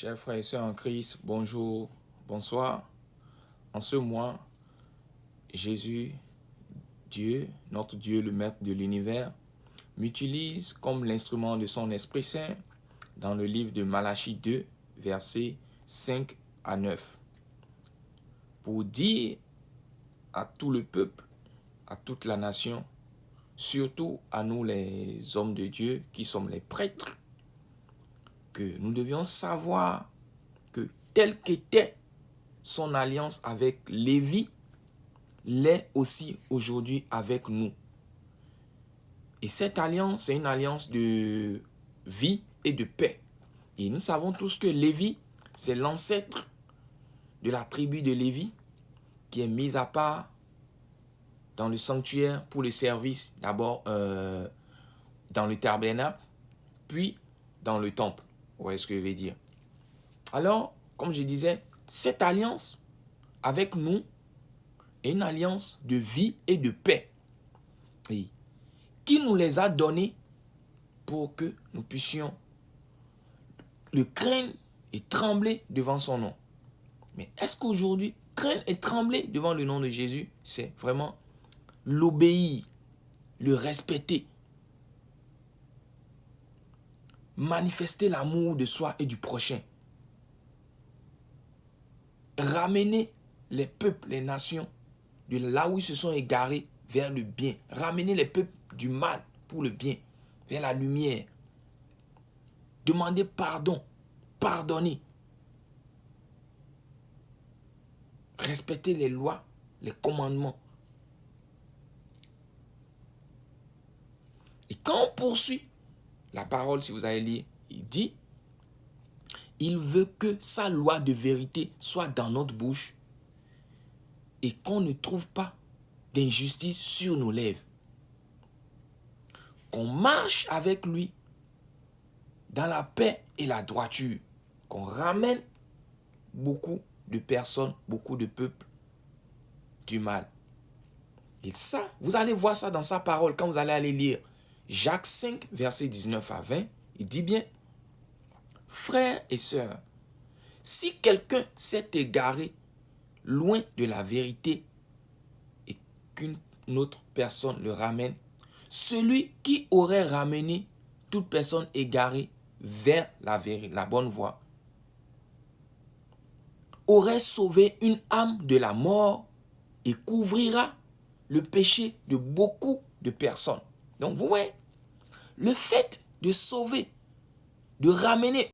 Chers frères et sœurs en Christ, bonjour, bonsoir. En ce mois, Jésus, Dieu, notre Dieu, le Maître de l'univers, m'utilise comme l'instrument de son Esprit Saint dans le livre de Malachie 2, versets 5 à 9, pour dire à tout le peuple, à toute la nation, surtout à nous les hommes de Dieu qui sommes les prêtres, que nous devions savoir que telle qu'était son alliance avec Lévi, l'est aussi aujourd'hui avec nous. Et cette alliance, c'est une alliance de vie et de paix. Et nous savons tous que Lévi, c'est l'ancêtre de la tribu de Lévi qui est mise à part dans le sanctuaire pour le service, d'abord dans le tabernacle, puis dans le temple. Vous voyez ce que je veux dire? Alors, comme je disais, cette alliance avec nous est une alliance de vie et de paix. Et qui nous les a donnés pour que nous puissions le craindre et trembler devant son nom. Mais est-ce qu'aujourd'hui, craindre et trembler devant le nom de Jésus, c'est vraiment l'obéir, le respecter, manifester l'amour de soi et du prochain, ramener les peuples, les nations, de là où ils se sont égarés vers le bien, ramener les peuples du mal pour le bien, vers la lumière, demander pardon, pardonner, respecter les lois, les commandements. Et quand on poursuit la parole, si vous allez lire, il dit, il veut que sa loi de vérité soit dans notre bouche et qu'on ne trouve pas d'injustice sur nos lèvres. Qu'on marche avec lui dans la paix et la droiture. Qu'on ramène beaucoup de personnes, beaucoup de peuples du mal. Et ça, vous allez voir ça dans sa parole quand vous allez aller lire Jacques 5, versets 19 à 20. Il dit bien, frères et sœurs, si quelqu'un s'est égaré loin de la vérité et qu'une autre personne le ramène, celui qui aurait ramené toute personne égarée vers la bonne voie aurait sauvé une âme de la mort et couvrira le péché de beaucoup de personnes. Donc vous voyez, le fait de sauver, de ramener